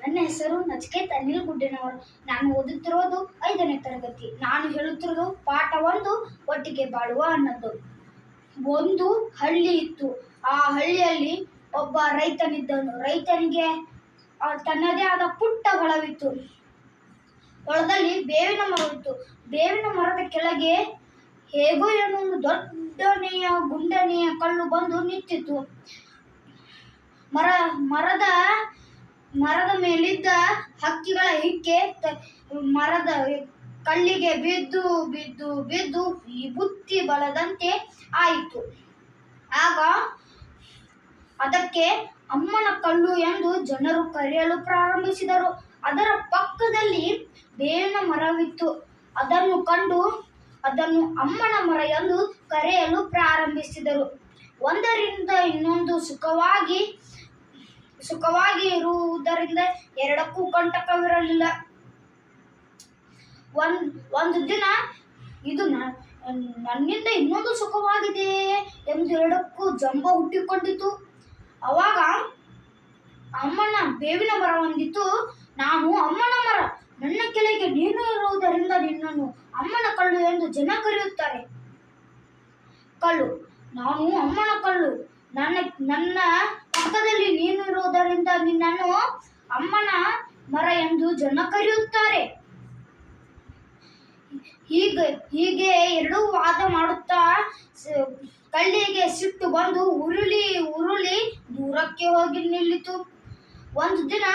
ನನ್ನ ಹೆಸರು ನಚಿಕೇತ್ ಅನಿಲ್ ಗುಡ್ಡೇನವರು. ನಾನು ಓದುತ್ತಿರುವುದು 5ನೇ ತರಗತಿ. ನಾನು ಹೇಳುತ್ತಿರುವುದು ಪಾಠ 1, ಒಟ್ಟಿಗೆ ಬಾಳುವ ಅನ್ನದ್ದು. ಒಂದು ಹಳ್ಳಿ ಇತ್ತು. ಆ ಹಳ್ಳಿಯಲ್ಲಿ ಒಬ್ಬ ರೈತನಿದ್ದನು. ರೈತನಿಗೆ ತನ್ನದೇ ಆದ ಪುಟ್ಟ ಹೊಲವಿತ್ತು. ಹೊಲದಲ್ಲಿ ಬೇವಿನ ಮರವಿತ್ತು. ಬೇವಿನ ಮರದ ಕೆಳಗೆ ಹೇಗೋ ಏನೋ ಒಂದು ದೊಡ್ಡನೆಯ ಗುಂಡನೆಯ ಕಲ್ಲು ಬಂದು ನಿಂತಿತ್ತು. ಮರದ ಮೇಲಿದ್ದ ಹಕ್ಕಿಗಳ ಹಿಕ್ಕೆ ಮರದ ಕಲ್ಲಿಗೆ ಬಿದ್ದು ಬಿದ್ದು ಬಿದ್ದು ಬುತ್ತಿ ಬಲದಂತೆ ಆಯಿತು. ಆಗ ಅದಕ್ಕೆ ಅಮ್ಮನ ಕಲ್ಲು ಎಂದು ಜನರು ಕರೆಯಲು ಪ್ರಾರಂಭಿಸಿದರು. ಅದರ ಪಕ್ಕದಲ್ಲಿ ಬೇವಿನ ಮರವಿತ್ತು. ಅದನ್ನು ಕಂಡು ಅದನ್ನು ಅಮ್ಮನ ಮರ ಎಂದು ಕರೆಯಲು ಪ್ರಾರಂಭಿಸಿದರು. ಒಂದರಿಂದ ಇನ್ನೊಂದು ಸುಖವಾಗಿ ಇರುವುದರಿಂದ ಎರಡಕ್ಕೂ ಕಂಟಕವಿರಲಿಲ್ಲ. ಒಂದು ದಿನ ಇದು ನನ್ನಿಂದ ಇನ್ನೊಂದು ಸುಖವಾಗಿದೆಯೇ ಎಂದು ಎರಡಕ್ಕೂ ಜಂಬ ಹುಟ್ಟಿಕೊಂಡಿತು. ಅವಾಗ ಅಮ್ಮನ ಬೇವಿನ ಮರ ಹೊಂದಿತು, ನಾನು ಅಮ್ಮನ ಮರ, ನನ್ನ ಕೆಳಗೆ ನೀನು ಇರುವುದರಿಂದ ನಿನ್ನನ್ನು ಅಮ್ಮನ ಕಲ್ಲು ಎಂದು ಜನ ಕರೆಯುತ್ತಾರೆ. ಕಲ್ಲು, ನಾನು ಅಮ್ಮನ ಕಲ್ಲು, ನನ್ನ ಪಕ್ಕದಲ್ಲಿ ನೀನು ಇರುವುದರಿಂದ ನಿನ್ನನ್ನು ಅಮ್ಮನ ಮರ ಎಂದು ಜನ ಕರೆಯುತ್ತಾರೆ. ಹೀಗೆ ಎರಡೂ ವಾದ ಮಾಡುತ್ತಾ ಕಲ್ಲಿಗೆ ಸಿಟ್ಟು ಬಂದು ಉರುಳಿ ದೂರಕ್ಕೆ ಹೋಗಿ ನಿಲ್ಲಿತು. ಒಂದು ದಿನ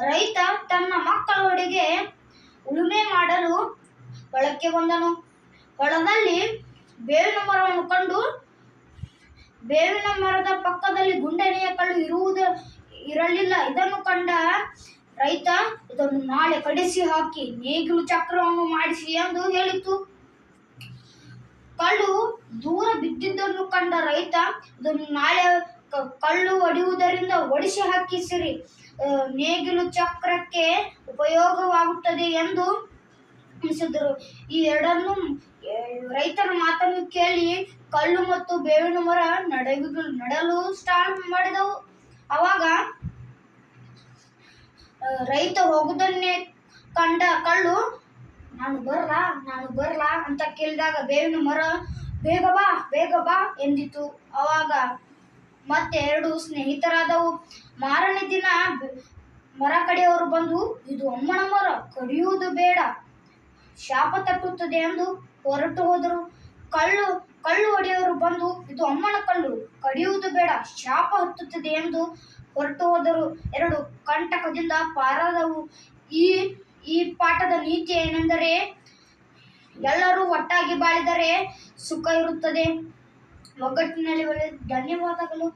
ರೈತ ತನ್ನ ಮಕ್ಕಳೊಡೆಗೆ ಉಳುಮೆ ಮಾಡಲು ಹೊಲಕ್ಕೆ ಬಂದನು. ಹೊಲದಲ್ಲಿ ಬೇವಿನ ಮರವನ್ನು ಕಂಡು ಬೇವಿನ ಮರದ ಪಕ್ಕದಲ್ಲಿ ಗುಂಡನೆಯ ಕಲ್ಲು ಇರಲಿಲ್ಲ. ಇದನ್ನು ಕಂಡ ರೈತ, ಇದನ್ನು ನಾಳೆ ಕಡಿಸಿ ಹಾಕಿ ನೇಗಿಲು ಚಕ್ರವನ್ನು ಮಾಡಿಸಿ ಎಂದು ಹೇಳಿತು. ಕಲ್ಲು ದೂರ ಬಿದ್ದಿದ್ದನ್ನು ಕಂಡ ರೈತ, ಇದನ್ನು ನಾಳೆ ಕಲ್ಲು ಒಡೆಯುವುದರಿಂದ ಒಡಿಸಿ ಹಾಕಿಸಿರಿ, ನೇಗಿಲು ಚಕ್ರಕ್ಕೆ ಉಪಯೋಗವಾಗುತ್ತದೆ ಎಂದು ತಿಳಿಸಿದರು. ಈ ಎರಡನ್ನು ರೈತನ ಮಾತನ್ನು ಕೇಳಿ ಕಲ್ಲು ಮತ್ತು ಬೇವಿನ ಮರ ನಡೆಯಲು ಸ್ಟಾರ್ಟ್ ಮಾಡಿದವು. ಅವಾಗ ರೈತ ಹೋಗುವುದನ್ನೇ ಕಂಡ ಕಲ್ಲು, ನಾನು ಬರಲಾ ಅಂತ ಕೇಳಿದಾಗ ಬೇವಿನ ಮರ ಬೇಗ ಬಾ ಎಂದಿತು. ಅವಾಗ ಮತ್ತೆ ಎರಡು ಸ್ನೇಹಿತರಾದವು. ಮಾರನೇ ದಿನ ಮರ ಕಡಿಯವರು ಬಂದು, ಇದು ಅಮ್ಮನ ಮರ, ಕಡಿಯುವುದು ಬೇಡ, ಶಾಪ ತಟ್ಟುತ್ತದೆ ಎಂದು ಹೊರಟು ಹೋದರು. ಕಲ್ಲು ಹೊಡೆಯವರು ಬಂದು, ಇದು ಅಮ್ಮನ ಕಲ್ಲು, ಕಡಿಯುವುದು ಬೇಡ, ಶಾಪ ಹತ್ತುತ್ತದೆ ಎಂದು ಹೊರಟು ಹೋದರು. ಎರಡು ಕಂಟಕದಿಂದ ಪಾರಾದವು. ಈ ಪಾಠದ ನೀತಿ ಏನೆಂದರೆ, ಎಲ್ಲರೂ ಒಟ್ಟಾಗಿ ಬಾಳಿದರೆ ಸುಖ ಇರುತ್ತದೆ, ಒಗ್ಗಟ್ಟಿನಲ್ಲಿ. ಧನ್ಯವಾದಗಳು.